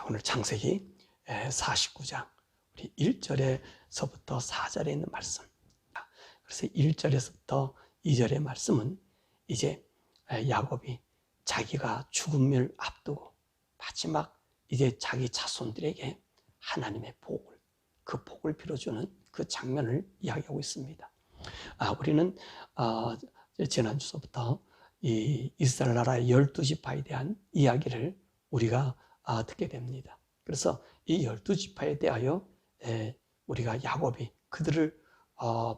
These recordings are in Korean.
자, 오늘 창세기 49장 우리 1절에서부터 4절에 있는 말씀. 그래서 1절에서부터 2절의 말씀은 이제 야곱이 자기가 죽음을 앞두고 마지막 이제 자기 자손들에게 하나님의 복을, 그 복을 빌어주는 그 장면을 이야기하고 있습니다. 우리는 지난주서부터 이 이스라엘 나라의 12지파에 대한 이야기를 우리가 듣게 됩니다. 그래서 이 12지파에 대하여 우리가 야곱이 그들을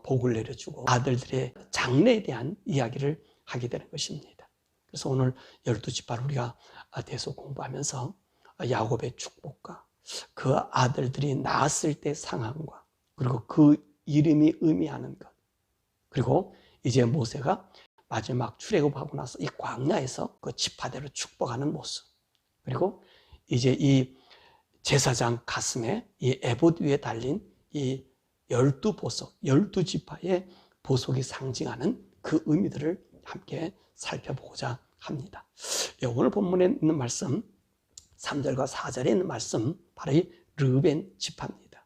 복을 내려주고 아들들의 장래에 대한 이야기를 하게 되는 것입니다. 그래서 오늘 12지파를 우리가 계속 공부하면서 야곱의 축복과 그 아들들이 낳았을 때 상황과 그리고 그 이름이 의미하는 것, 그리고 이제 모세가 마지막 출애굽하고 나서 이 광야에서 그 지파대로 축복하는 모습, 그리고 이제 이 제사장 가슴에 이 에봇 위에 달린 이 12보석, 12지파의 보석이 상징하는 그 의미들을 함께 살펴보고자 합니다. 오늘 본문에 있는 말씀 3절과 4절에 있는 말씀, 바로 이 르우벤 지파입니다.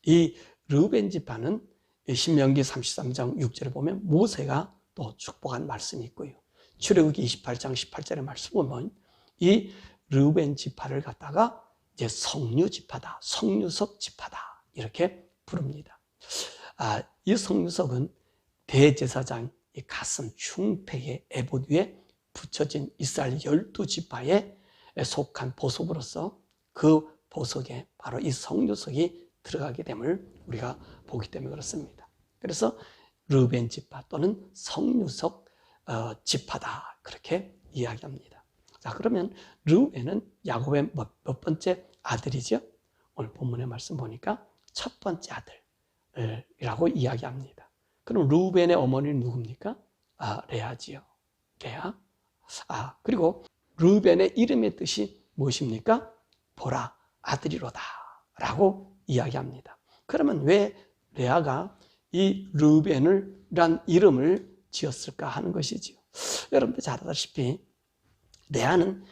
이 르우벤 지파는 신명기 33장 6절에 보면 모세가 또 축복한 말씀이 있고요. 출애굽기 28장 18절의 말씀 보면 이 르우벤 지파를 갖다가 이제 성류 지파다, 성류석 지파다 이렇게 부릅니다. 이 성류석은 대제사장 이 가슴 충팩의 에봇 위에 붙여진 이스라엘 12지파에 속한 보석으로서 그 보석에 바로 이 성류석이 들어가게 됨을 우리가 보기 때문에 그렇습니다. 그래서 르우벤 지파 또는 성류석 지파다 그렇게 이야기합니다. 자, 그러면 르우벤은 야곱의 몇 번째 아들이죠? 오늘 본문의 말씀 보니까 첫 번째 아들이라고 이야기합니다. 그럼 르우벤의 어머니는 누굽니까? 레아지요. 레아. 그리고 르우벤의 이름의 뜻이 무엇입니까? 보라, 아들이로다 라고 이야기합니다. 그러면 왜 레아가 이 르우벤이란 이름을 지었을까 하는 것이지요. 여러분들 잘 아다시피 레아는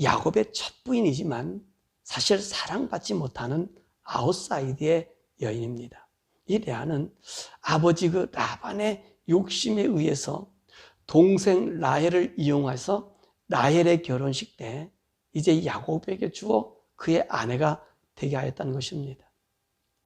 야곱의 첫 부인이지만 사실 사랑받지 못하는 아웃사이드의 여인입니다. 이 레아는 아버지 그 라반의 욕심에 의해서 동생 라헬을 이용해서 라헬의 결혼식 때 이제 야곱에게 주어 그의 아내가 되게 하였다는 것입니다.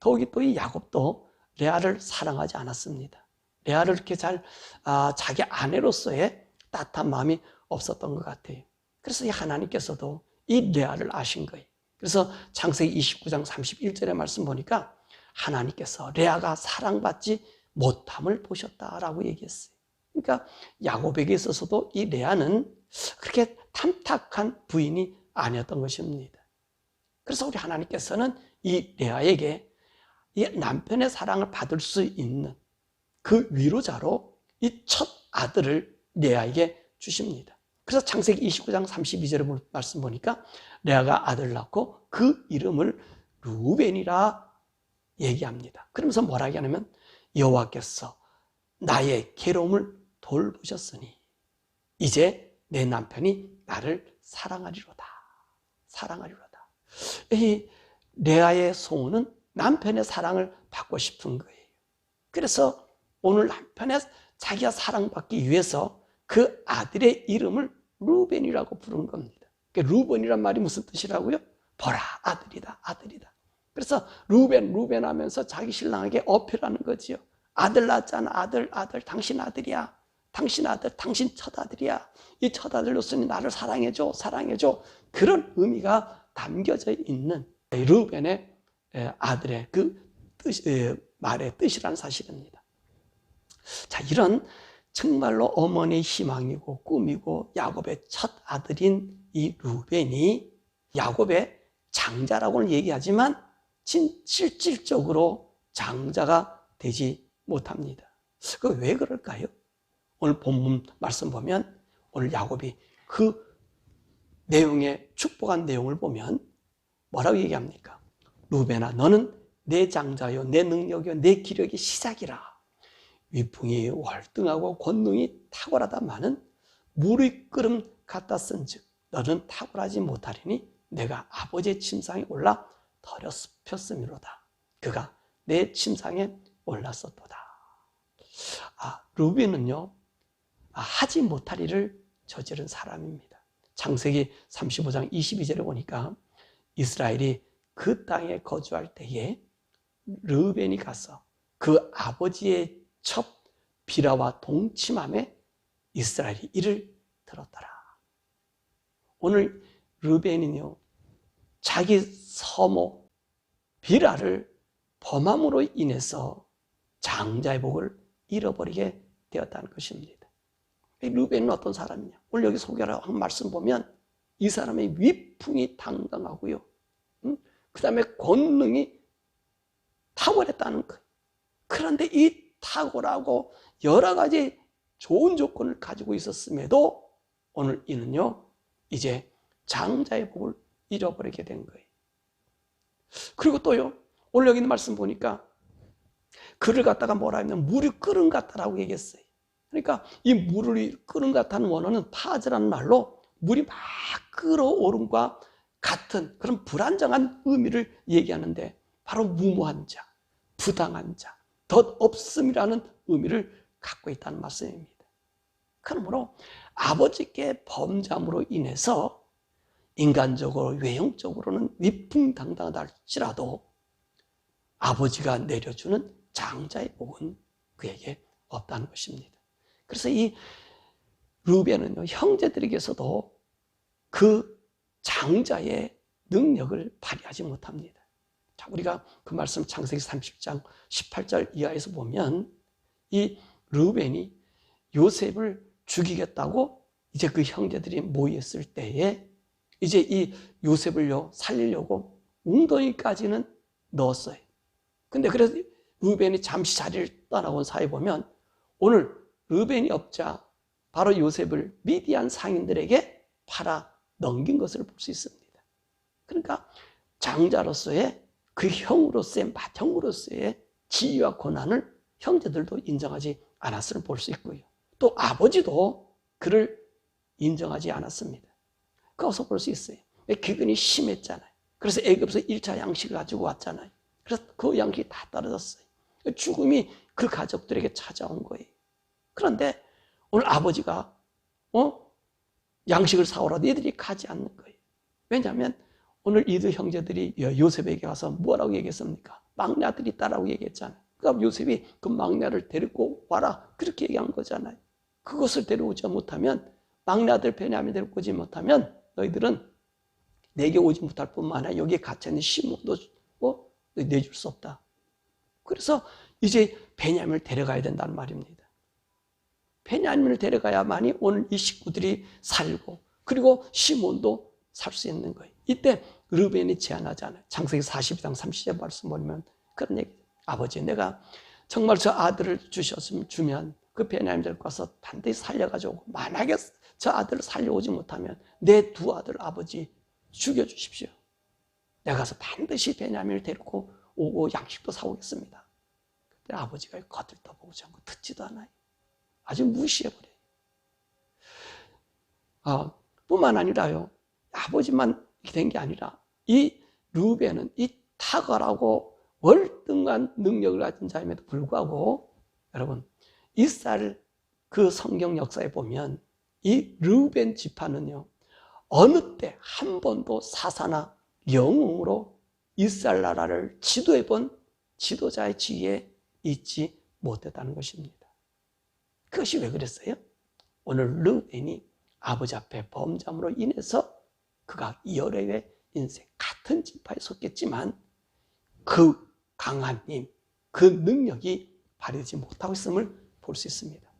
더욱이 또 이 야곱도 레아를 사랑하지 않았습니다. 레아를 이렇게 자기 아내로서의 따뜻한 마음이 없었던 것 같아요. 그래서 이 하나님께서도 이 레아를 아신 거예요. 그래서 창세기 29장 31절의 말씀 보니까 하나님께서 레아가 사랑받지 못함을 보셨다라고 얘기했어요. 그러니까 야곱에게 있어서도 이 레아는 그렇게 탐탁한 부인이 아니었던 것입니다. 그래서 우리 하나님께서는 이 레아에게 이 남편의 사랑을 받을 수 있는 그 위로자로 이 첫 아들을 레아에게 주십니다. 그래서 창세기 29장 32절의 말씀 보니까 레아가 아들을 낳고 그 이름을 르우벤이라 얘기합니다. 그러면서 뭐라 하냐면 여호와께서 나의 괴로움을 돌보셨으니 이제 내 남편이 나를 사랑하리로다. 사랑하리로다. 이 레아의 소원은 남편의 사랑을 받고 싶은 거예요. 그래서 오늘 남편의 자기가 사랑받기 위해서 그 아들의 이름을 르우벤이라고 부른 겁니다. 르우벤이란 말이 무슨 뜻이라고요? 보라, 아들이다, 아들이다. 그래서 르우벤 하면서 자기 신랑에게 어필하는 거지요. 아들 낳았잖아, 아들, 당신 아들이야. 당신 아들, 당신 첫 아들이야. 이 첫 아들로서는 나를 사랑해줘, 사랑해줘. 그런 의미가 담겨져 있는 르우벤의 아들의 그 말의 뜻이라는 사실입니다. 자, 이런 정말로 어머니의 희망이고 꿈이고 야곱의 첫 아들인 이 르우벤이 야곱의 장자라고는 얘기하지만 실질적으로 장자가 되지 못합니다. 그 왜 그럴까요? 오늘 본문 말씀 보면 오늘 야곱이 그 내용의 축복한 내용을 보면 뭐라고 얘기합니까? 르우벤아, 너는 내 장자요, 내 능력이요, 내 기력이 시작이라. 위풍이 월등하고 권능이 탁월하다마는 무리끄름 같다 쓴즉 너는 탁월하지 못하리니 내가 아버지의 침상에 올라 더럽혔음이로다. 그가 내 침상에 올랐었도다. 루벤은요, 하지 못할 일을 저지른 사람입니다. 창세기 35장 22절에 보니까 이스라엘이 그 땅에 거주할 때에 르벤이 가서 그 아버지의 첩 비라와 동침함에 이스라엘이 이를 들었더라. 오늘 르벤은요, 자기 서모 비라를 범함으로 인해서 장자의 복을 잃어버리게 되었다는 것입니다. 르벤은 어떤 사람이냐? 오늘 여기 소개한 말씀 보면 이 사람의 위풍이 당당하고요, 그 다음에 권능이 탁월했다는 거예요. 그런데 이 탁월하고 여러 가지 좋은 조건을 가지고 있었음에도 오늘 이는요, 이제 장자의 복을 잃어버리게 된 거예요. 그리고 또요, 오늘 여기 있는 말씀 보니까 그를 갖다가 뭐라 하면 물이 끓은 것 같다라고 얘기했어요. 그러니까 이 물을 끓은 것 같다는 원어는 파즈라는 말로 물이 막 끓어오름과 같은 그런 불안정한 의미를 얘기하는데, 바로 무모한 자, 부당한 자, 덧없음이라는 의미를 갖고 있다는 말씀입니다. 그러므로 아버지께 범죄함으로 인해서 인간적으로, 외형적으로는 위풍당당하다 할지라도 아버지가 내려주는 장자의 복은 그에게 없다는 것입니다. 그래서 이 르벤은요, 형제들에게서도 그 장자의 능력을 발휘하지 못합니다. 자, 우리가 그 말씀 창세기 30장 18절 이하에서 보면 이 르벤이 요셉을 죽이겠다고 이제 그 형제들이 모였을 때에 이제 이 요셉을요, 살리려고 웅덩이까지는 넣었어요. 근데 그래서 르벤이 잠시 자리를 떠나온 사이에 보면 오늘 르벤이 없자 바로 요셉을 미디안 상인들에게 팔아 넘긴 것을 볼 수 있습니다. 그러니까 장자로서의 그 형으로서의 맏형으로서의 지위와 권한을 형제들도 인정하지 않았음을 볼 수 있고요. 또 아버지도 그를 인정하지 않았습니다. 그것을 볼 수 있어요. 기근이 심했잖아요. 그래서 애굽에서 1차 양식을 가지고 왔잖아요. 그래서 그 양식이 다 떨어졌어요. 죽음이 그 가족들에게 찾아온 거예요. 그런데 오늘 아버지가 양식을 사오라도 얘들이 가지 않는 거예요. 왜냐하면 오늘 이들 형제들이 요셉에게 가서 뭐라고 얘기했습니까? 막내 아들이 있다라고 얘기했잖아요. 그러니까 요셉이 그 막내를 데리고 와라, 그렇게 얘기한 거잖아요. 그것을 데려오지 못하면, 막내 아들 베냐민 데리고 오지 못하면 너희들은 내게 오지 못할 뿐만 아니라 여기에 갇혀있는 시몬도 내줄 수 없다. 그래서 이제 베냐민을 데려가야 된다는 말입니다. 베냐민을 데려가야만이 오늘 이 식구들이 살고, 그리고 시몬도 살 수 있는 거예요. 이때 르벤이 제안하잖아요. 창세기 42장 30절 말씀 보면 그런 얘기. 아버지, 내가 정말 저 아들을 주면 그 베냐민 데리고 가서 반드시 살려가지고, 만약에 저 아들을 살려오지 못하면 내 두 아들 아버지 죽여주십시오. 내가 가서 반드시 베냐민을 데리고 오고 양식도 사오겠습니다. 그때 아버지가 거들떠보지 않고 듣지도 않아요. 아주 무시해버려요. 뿐만 아니라요, 아버지만 된 게 아니라 이 르벤은 이 탁월하고 월등한 능력을 가진 자임에도 불구하고, 여러분, 이스라엘 그 성경 역사에 보면 이 르벤 지파는요, 어느 때 한 번도 사사나 영웅으로 이스라엘 나라를 지도해 본 지도자의 지위에 있지 못했다는 것입니다. 그것이 왜 그랬어요? 오늘 르벤이 아버지 앞에 범죄함으로 인해서 그가 여러 해 인생 같은 지파에 속했지만 그 강한 힘, 그 능력이 발휘되지 못하고 있음을 볼 수 있습니다.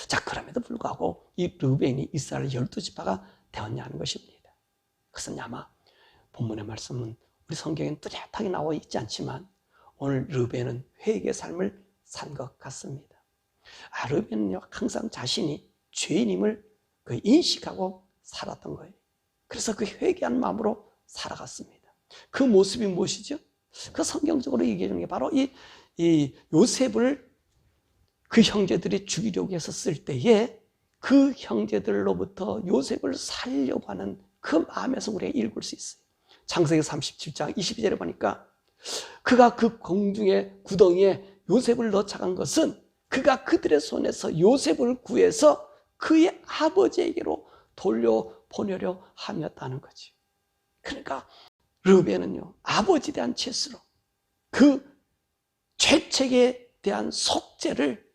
자, 그럼에도 불구하고 이 르벤이 이스라엘 12지파가 되었냐는 것입니다. 그것은 아마 본문의 말씀은 우리 성경엔 뚜렷하게 나와 있지 않지만 오늘 르벤은 회개의 삶을 산 것 같습니다. 르벤은요, 항상 자신이 죄인임을 인식하고 살았던 거예요. 그래서 그 회개한 마음으로 살아갔습니다. 그 모습이 무엇이죠? 그 성경적으로 얘기해 주는 게 바로 이 요셉을 그 형제들이 죽이려고 했었을 때에 그 형제들로부터 요셉을 살려고 하는 그 마음에서 우리가 읽을 수 있어요. 창세기 37장 22절에 보니까 그가 그 공중의 구덩이에 요셉을 넣어차간 것은 그가 그들의 손에서 요셉을 구해서 그의 아버지에게로 돌려보내려 함이었다는 거지. 그러니까 르우벤은요, 아버지에 대한 죄수로 그 죄책에 대한 속죄를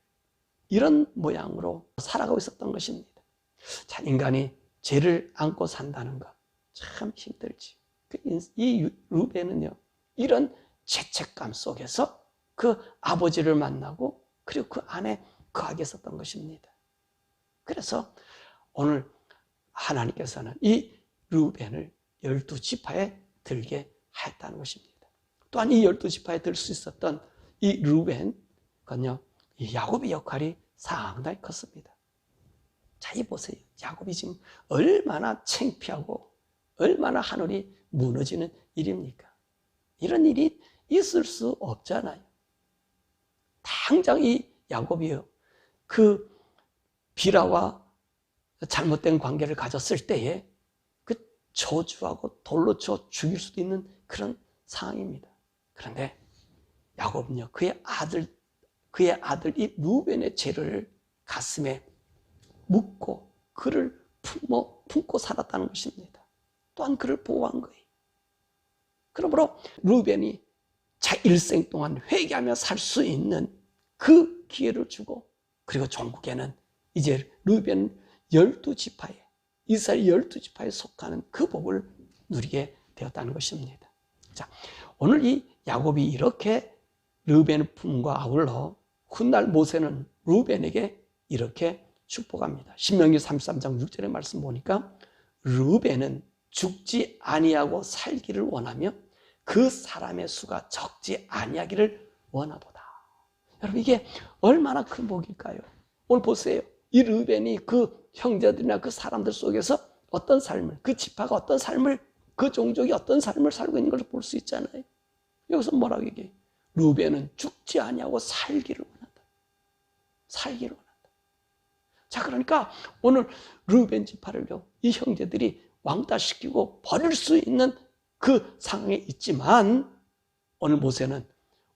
이런 모양으로 살아가고 있었던 것입니다. 자, 인간이 죄를 안고 산다는 것 참 힘들지. 이 르우벤은요, 이런 죄책감 속에서 그 아버지를 만나고 그리고 그 안에 거하게 있었던 것입니다. 그래서 오늘 하나님께서는 이 르우벤을 12지파에 들게 하였다는 것입니다. 또한 이 12지파에 들 수 있었던 이 르우벤은요, 이 야곱의 역할이 상당히 컸습니다. 자, 이 보세요. 야곱이 지금 얼마나 창피하고 얼마나 하늘이 무너지는 일입니까? 이런 일이 있을 수 없잖아요. 당장 이 야곱이요, 그 비라와 잘못된 관계를 가졌을 때에 그 저주하고 돌로 쳐 죽일 수도 있는 그런 상황입니다. 그런데 야곱은요, 그의 아들 이 르우벤의 죄를 가슴에 묻고 그를 품고 살았다는 것입니다. 또한 그를 보호한 거예요. 그러므로 르우벤이 자 일생 동안 회개하며 살 수 있는 그 기회를 주고, 그리고 종국에는 이제 르우벤 12지파에, 이스라엘 12지파에 속하는 그 복을 누리게 되었다는 것입니다. 자, 오늘 이 야곱이 이렇게 르우벤의 품과 아울러 훗날 모세는 르우벤에게 이렇게 축복합니다. 신명기 33장 6절의 말씀 보니까 르우벤은 죽지 아니하고 살기를 원하며 그 사람의 수가 적지 아니하기를 원하도다. 여러분, 이게 얼마나 큰 복일까요? 오늘 보세요. 이 르우벤이 그 형제들이나 그 사람들 속에서 어떤 삶을, 그 지파가 어떤 삶을, 그 종족이 어떤 삶을 살고 있는 걸 볼 수 있잖아요. 여기서 뭐라고 얘기해요? 르우벤은 죽지 아니하고 살기를 원한다. 살기를 원한다. 자, 그러니까 오늘 르우벤 지파를요, 이 형제들이 왕따시키고 버릴 수 있는 그 상황에 있지만, 오늘 모세는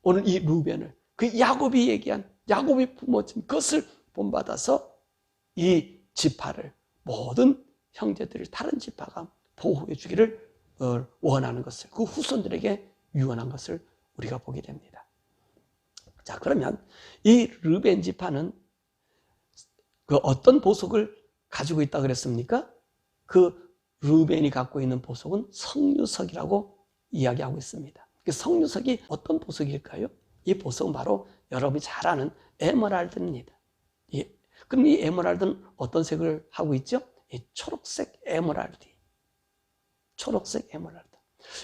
오늘 이 르우벤을, 그 야곱이 얘기한, 야곱이 품어진 것을 본받아서 이 지파를, 모든 형제들을 다른 지파가 보호해 주기를 원하는 것을, 그 후손들에게 유언한 것을 우리가 보게 됩니다. 자, 그러면 이 르우벤 지파는 그 어떤 보석을 가지고 있다 그랬습니까? 그 르우벤이 갖고 있는 보석은 성류석이라고 이야기하고 있습니다. 그 성류석이 어떤 보석일까요? 이 보석은 바로 여러분이 잘 아는 에메랄드입니다. 그럼 이 에메랄드는 어떤 색을 하고 있죠? 이 초록색 에메랄드. 초록색 에메랄드.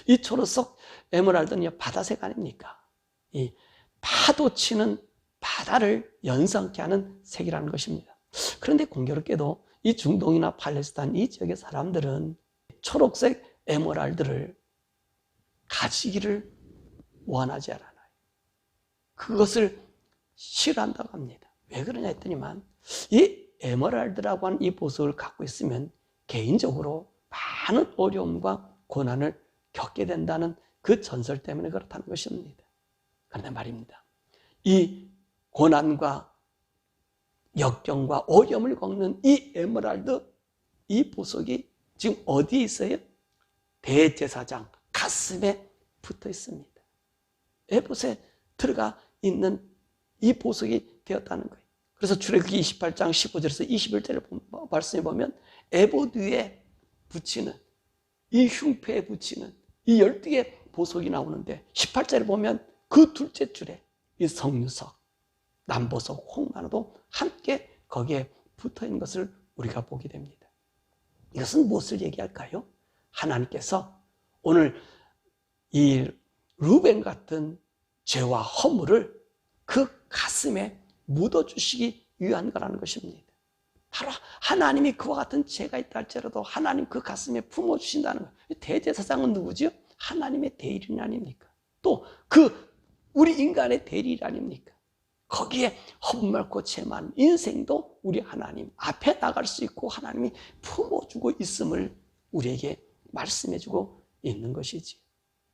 이 초록색 에메랄드는 바다색 아닙니까? 이 파도 치는 바다를 연상케 하는 색이라는 것입니다. 그런데 공교롭게도 이 중동이나 팔레스타인 이 지역의 사람들은 초록색 에메랄드를 가지기를 원하지 않아요. 그것을 싫어한다고 합니다. 왜 그러냐 했더니만, 이 에메랄드라고 하는 이 보석을 갖고 있으면 개인적으로 많은 어려움과 고난을 겪게 된다는 그 전설 때문에 그렇다는 것입니다. 그런데 말입니다, 이 고난과 역경과 어려움을 겪는 이 에메랄드, 이 보석이 지금 어디에 있어요? 대제사장 가슴에 붙어 있습니다. 에봇에 들어가 있는 이 보석이 되었다는 거예요. 그래서 출애굽기 28장 15절에서 21절을 말씀해 보면 에봇 위에 붙이는, 이 흉패에 붙이는 이 12개의 보석이 나오는데, 18절에 보면 그 둘째 줄에 이 성류석, 남보석, 홍마노도 함께 거기에 붙어 있는 것을 우리가 보게 됩니다. 이것은 무엇을 얘기할까요? 하나님께서 오늘 이 르우벤 같은 죄와 허물을 그 가슴에 묻어주시기 위한 거라는 것입니다. 바로 하나님이 그와 같은 죄가 있다 할지라도 하나님 그 가슴에 품어주신다는 거예요. 대제사장은 누구죠? 하나님의 대리인 아닙니까? 또 그 우리 인간의 대리인 아닙니까? 거기에 헛말고 죄 많은 인생도 우리 하나님 앞에 나갈 수 있고 하나님이 품어주고 있음을 우리에게 말씀해주고 있는 것이지.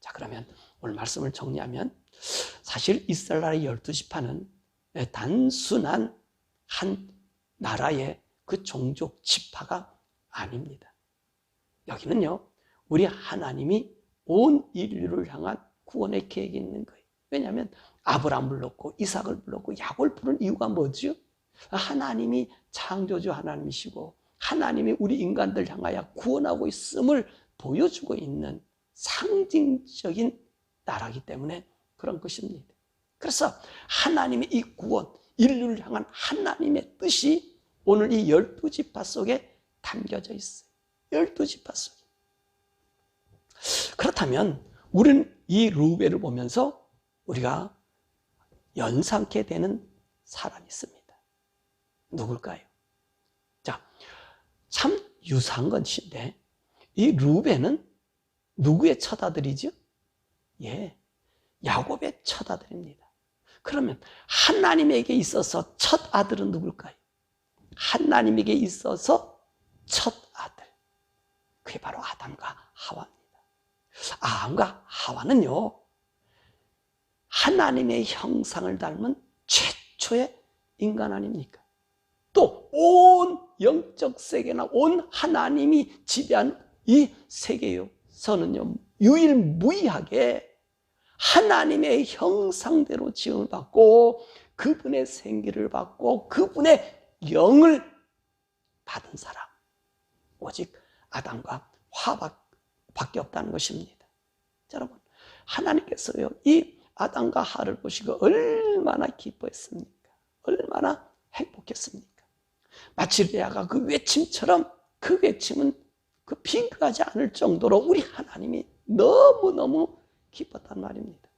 자, 그러면 오늘 말씀을 정리하면 사실 이스라엘 나라의 12지파는 단순한 한 나라의 그 종족 지파가 아닙니다. 여기는요, 우리 하나님이 온 인류를 향한 구원의 계획이 있는 거예요. 왜냐하면 아브라함을 불렀고 이삭을 불렀고 야곱을 부른 이유가 뭐죠? 하나님이 창조주 하나님이시고 하나님이 우리 인간들 향하여 구원하고 있음을 보여주고 있는 상징적인 나라이기 때문에 그런 것입니다. 그래서 하나님의 이 구원, 인류를 향한 하나님의 뜻이 오늘 이 12지파 속에 담겨져 있어요. 12지파 속에. 그렇다면 우리는 이 루벤을 보면서 우리가 연상케 되는 사람이 있습니다. 누굴까요? 자, 참 유사한 것인데 이 루벤은 누구의 첫 아들이죠? 예, 야곱의 첫 아들입니다. 그러면 하나님에게 있어서 첫 아들은 누굴까요? 하나님에게 있어서 첫 아들, 그게 바로 아담과 하와입니다. 아담과 하와는요, 하나님의 형상을 닮은 최초의 인간 아닙니까? 또 온 영적 세계나 온 하나님이 지배한 이 세계에서는요, 유일무이하게 하나님의 형상대로 지음을 받고 그분의 생기를 받고 그분의 영을 받은 사람, 오직 아담과 하와밖에 없다는 것입니다. 자, 여러분, 하나님께서요, 이 아담과 하와를 보시고 얼마나 기뻐했습니까? 얼마나 행복했습니까? 마치 레아가 그 외침처럼, 그 외침은 그 비교하지 않을 정도로 우리 하나님이 너무너무 기뻤단 말입니다.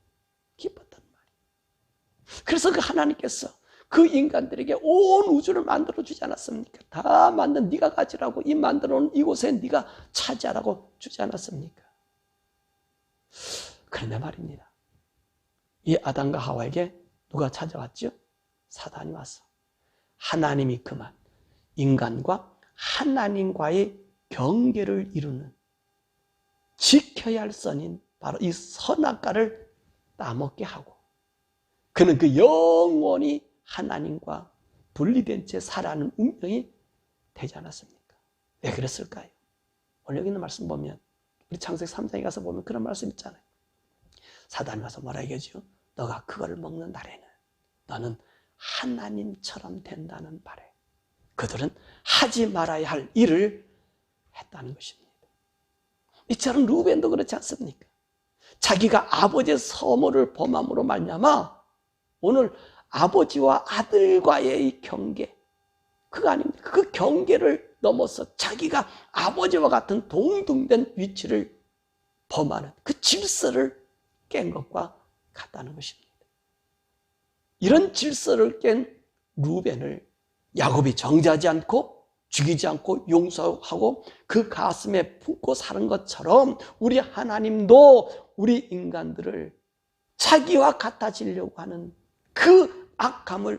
기뻤단 말이에요. 그래서 그 하나님께서 그 인간들에게 온 우주를 만들어주지 않았습니까? 다 만든 네가 가지라고, 이 만들어놓은 이곳에 네가 차지하라고 주지 않았습니까? 그런데 말입니다, 이 아담과 하와에게 누가 찾아왔죠? 사단이 왔어. 하나님이 그만 인간과 하나님과의 경계를 이루는, 지켜야 할 선인 바로 이 선악과를 따먹게 하고, 그는 그 영원히 하나님과 분리된 채 살아가는 운명이 되지 않았습니까? 왜 그랬을까요? 오늘 여기 있는 말씀 보면, 우리 창세기 3장에 가서 보면 그런 말씀 있잖아요. 사단이 와서 뭐라 얘기하죠? 너가 그거를 먹는 날에는 너는 하나님처럼 된다는 바래. 그들은 하지 말아야 할 일을 했다는 것입니다. 이처럼 루벤도 그렇지 않습니까? 자기가 아버지의 서모를 범함으로 말미암아 오늘 아버지와 아들과의 이 경계, 그거 아닙니까? 그 경계를 넘어서 자기가 아버지와 같은 동등된 위치를 범하는 그 질서를 깬 것과 같다는 것입니다. 이런 질서를 깬 루벤을 야곱이 정죄하지 않고 죽이지 않고 용서하고 그 가슴에 품고 사는 것처럼 우리 하나님도 우리 인간들을 자기와 같아지려고 하는 그 악함을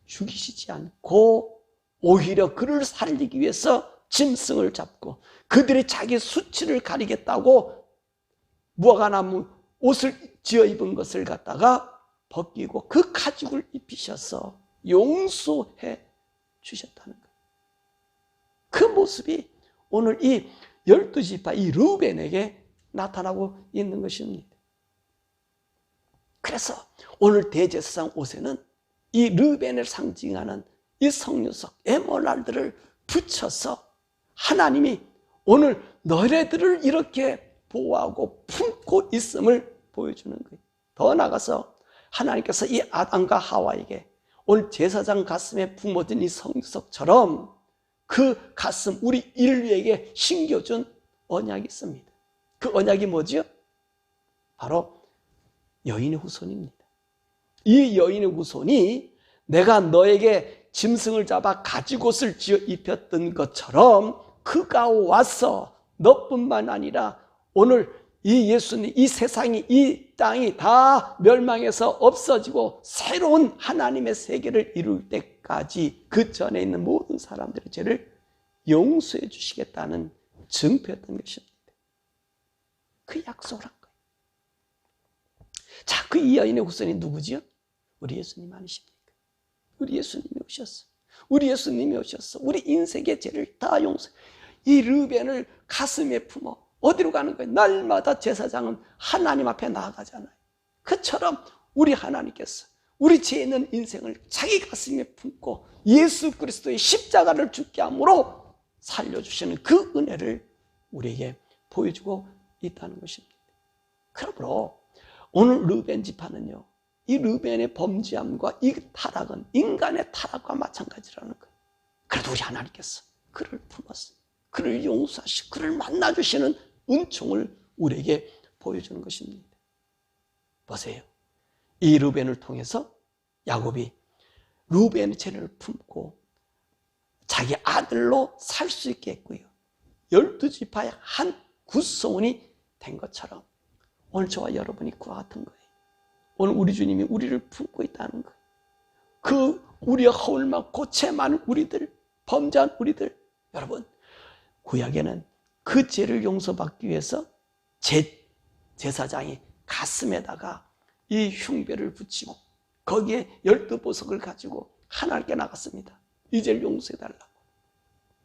죽이시지 않고 오히려 그를 살리기 위해서 짐승을 잡고 그들이 자기 수치를 가리겠다고 무화과나무 옷을 지어 입은 것을 갖다가 벗기고 그 가죽을 입히셔서 용서해 주셨다는 거예요. 그 모습이 오늘 이 12지파 이 루벤에게 나타나고 있는 것입니다. 그래서 오늘 대제사장 옷에는 이 루벤을 상징하는 이 성유석 에메랄드를 붙여서 하나님이 오늘 너희들을 이렇게 보호하고 품고 있음을 보여주는 거예요. 더 나아가서 하나님께서 이 아담과 하와에게 오늘 제사장 가슴에 품어진 이 성유석처럼 그 가슴, 우리 인류에게 심겨준 언약이 있습니다. 그 언약이 뭐죠? 바로 여인의 후손입니다. 이 여인의 후손이 내가 너에게 짐승을 잡아 가죽옷을 지어 입혔던 것처럼 그가 와서 너뿐만 아니라 오늘 이 예수님, 이 세상이, 이 땅이 다 멸망해서 없어지고 새로운 하나님의 세계를 이룰 때까지 그 전에 있는 모든 사람들의 죄를 용서해 주시겠다는 증표했던 것입니다. 그 약속을 한 거예요. 자, 그 이 여인의 후손이 누구지요? 우리 예수님 아니십니까? 우리 예수님이 오셨어. 우리 예수님이 오셨어. 우리 인생의 죄를 다 용서. 이 르벤을 가슴에 품어 어디로 가는 거예요? 날마다 제사장은 하나님 앞에 나아가잖아요. 그처럼 우리 하나님께서 우리 죄 있는 인생을 자기 가슴에 품고 예수 그리스도의 십자가를 죽게 함으로 살려주시는 그 은혜를 우리에게 보여주고 있다는 것입니다. 그러므로 오늘 르벤 지파는요, 이 르벤의 범죄함과 이 타락은 인간의 타락과 마찬가지라는 거예요. 그래도 우리 하나님께서 그를 품었어. 그를 용서하시고 그를 만나주시는 은총을 우리에게 보여주는 것입니다. 보세요. 이 르벤을 통해서 야곱이 르벤의 죄를 품고 자기 아들로 살 수 있게 했고요. 12지파의 한 구성원이 된 것처럼 오늘 저와 여러분이 그와 같은 거예요. 오늘 우리 주님이 우리를 품고 있다는 거예요. 그 우리의 허울 많고 죄 많은 우리들, 범죄한 우리들, 여러분 구약에는 그 죄를 용서받기 위해서 제사장이 가슴에다가 이 흉배를 붙이고 거기에 12보석을 가지고 하나님께 나갔습니다. 이 죄를 용서해달라고.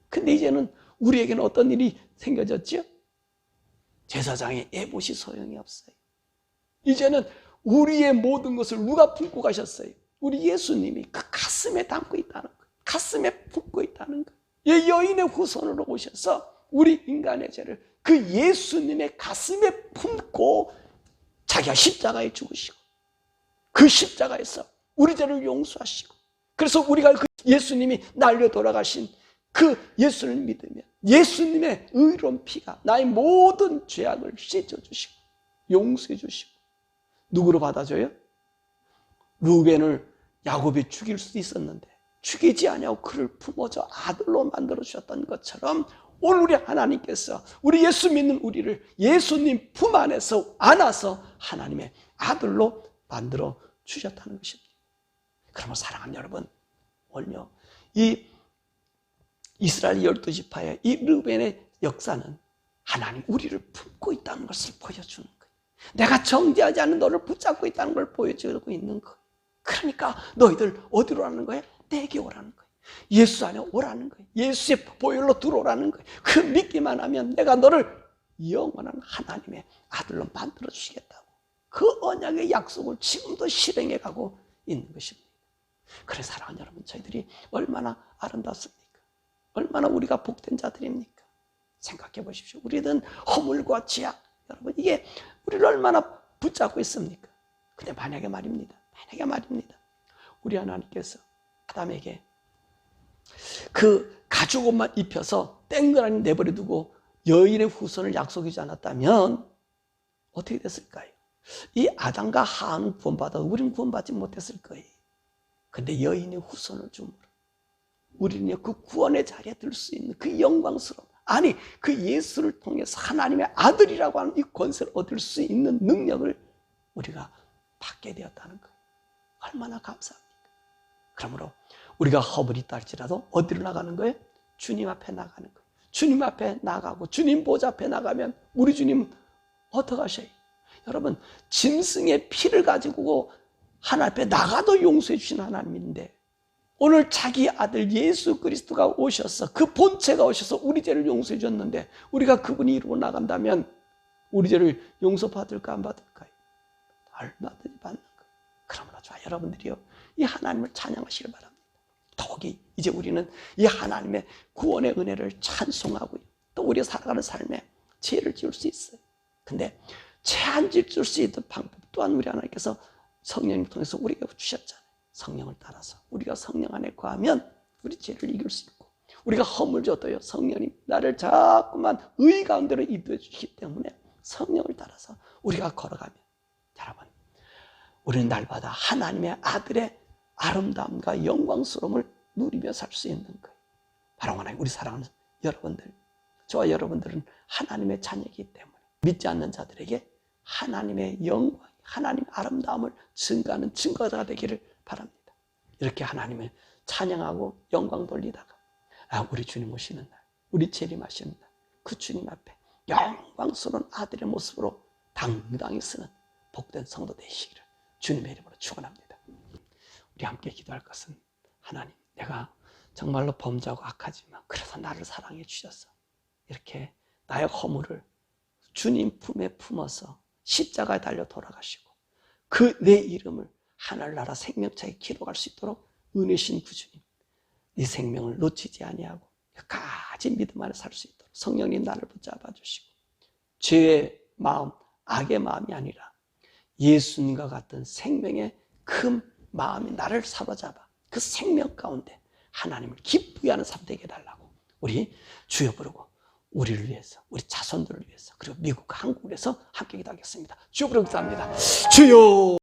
근데 이제는 우리에게는 어떤 일이 생겨졌죠? 제사장의 에봇이 소용이 없어요. 이제는 우리의 모든 것을 누가 품고 가셨어요? 우리 예수님이 그 가슴에 담고 있다는 거예요. 가슴에 품고 있다는 거예요. 이 여인의 후손으로 오셔서 우리 인간의 죄를 그 예수님의 가슴에 품고 자기가 십자가에 죽으시고 그 십자가에서 우리 죄를 용서하시고 그래서 우리가 그 예수님이 날려 돌아가신 그 예수를 믿으면 예수님의 의로운 피가 나의 모든 죄악을 씻어주시고 용서해주시고 누구로 받아줘요? 르벤을 야곱이 죽일 수도 있었는데 죽이지 아니하고 그를 품어줘 아들로 만들어주셨던 것처럼 오늘 우리 하나님께서 우리 예수 믿는 우리를 예수님 품 안에서 안아서 하나님의 아들로 만들어 주셨다는 것입니다. 그러면 사랑하는 여러분, 오늘요 이 이스라엘 12지파의 이 르벤의 역사는 하나님 우리를 품고 있다는 것을 보여주는 거예요. 내가 정죄하지 않는 너를 붙잡고 있다는 걸 보여주고 있는 거예요. 그러니까 너희들 어디로 오라는 거예요? 내게 오라는 거예요. 예수 안에 오라는 거예요. 예수의 보혈로 들어오라는 거예요. 그 믿기만 하면 내가 너를 영원한 하나님의 아들로 만들어 주시겠다고. 그 언약의 약속을 지금도 실행해 가고 있는 것입니다. 그래서 사랑하는 여러분, 저희들이 얼마나 아름답습니까? 얼마나 우리가 복된 자들입니까? 생각해 보십시오. 우리는 허물과 죄악, 여러분 이게 우리를 얼마나 붙잡고 있습니까? 근데 만약에 말입니다. 우리 하나님께서 아담에게 그 가죽 옷만 입혀서 땡그라니 내버려 두고 여인의 후손을 약속하지 않았다면 어떻게 됐을까요? 이 아담과 하와는 구원받아도 우리는 구원받지 못했을 거예요. 근데 여인의 후손을 줌으로 우리는 그 구원의 자리에 들 수 있는 그 영광스러움, 아니 그 예수를 통해서 하나님의 아들이라고 하는 이 권세를 얻을 수 있는 능력을 우리가 받게 되었다는 거예요. 얼마나 감사합니까? 그러므로 우리가 허물이 있다 할지라도 어디로 나가는 거예요? 주님 앞에 나가는 거예요. 주님 앞에 나가고 주님 보좌 앞에 나가면 우리 주님 어떻게 하셔요? 여러분 짐승의 피를 가지고 하나님 앞에 나가도 용서해 주신 하나님인데 오늘 자기 아들 예수 그리스도가 오셔서 그 본체가 오셔서 우리 죄를 용서해 줬는데 우리가 그분이 이루고 나간다면 우리 죄를 용서받을까 안 받을까요? 얼마든지 받는 거예요. 그러므로 저와 여러분들이요 이 하나님을 찬양하시길 바랍니다. 더욱이 이제 우리는 이 하나님의 구원의 은혜를 찬송하고요 또 우리가 살아가는 삶에 죄를 지을 수 있어요. 근데 죄 안 지을 수 있는 방법 또한 우리 하나님께서 성령을 통해서 우리에게 주셨잖아요. 성령을 따라서 우리가 성령 안에 거하면 우리 죄를 이길 수 있고 우리가 허물 져도요 성령님 나를 자꾸만 의 가운데로 인도해 주시기 때문에 성령을 따라서 우리가 걸어가면 여러분 우리는 날마다 하나님의 아들의 아름다움과 영광스러움을 누리며 살 수 있는 거예요. 바로 하나님 우리 사랑하는 여러분들, 저와 여러분들은 하나님의 자녀이기 때문에 믿지 않는 자들에게 하나님의 영광, 하나님의 아름다움을 증거하는 증거가 되기를 바랍니다. 이렇게 하나님을 찬양하고 영광 돌리다가 우리 주님 오시는 날, 우리 재림하시는 날 그 주님 앞에 영광스러운 아들의 모습으로 당당히 서는 복된 성도 되시기를 주님의 이름으로 축원합니다. 우리 함께 기도할 것은, 하나님, 내가 정말로 범죄하고 악하지만 그래서 나를 사랑해 주셔서 이렇게 나의 허물을 주님 품에 품어서 십자가에 달려 돌아가시고 그 내 이름을 하늘나라 생명책에 기록할 수 있도록 은혜신 그 주님, 네 생명을 놓치지 아니하고 끝까지 믿음 안에 살 수 있도록 성령님 나를 붙잡아 주시고, 죄의 마음, 악의 마음이 아니라 예수님과 같은 생명의 큰 마음이 나를 사로잡아 그 생명 가운데 하나님을 기쁘게 하는 삶 되게 해달라고 우리 주여 부르고 우리를 위해서, 우리 자손들을 위해서, 그리고 미국, 한국에서 함께 기도하겠습니다. 주여 부르고 기도합니다. 주여.